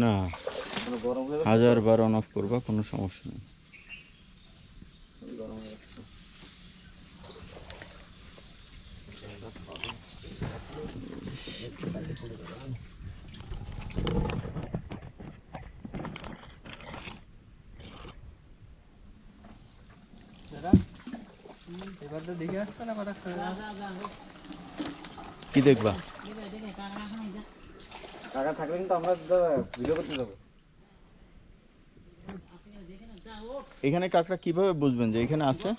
না, 1000 বার on of করবা, কোনো সমস্যা নেই। কি দেখবা? টাকা থাকলে কিন্তু আমরা ভিডিও করতে যাবো। এখানে কাকড়া কিভাবে বুঝবেন যে এখানে আছে?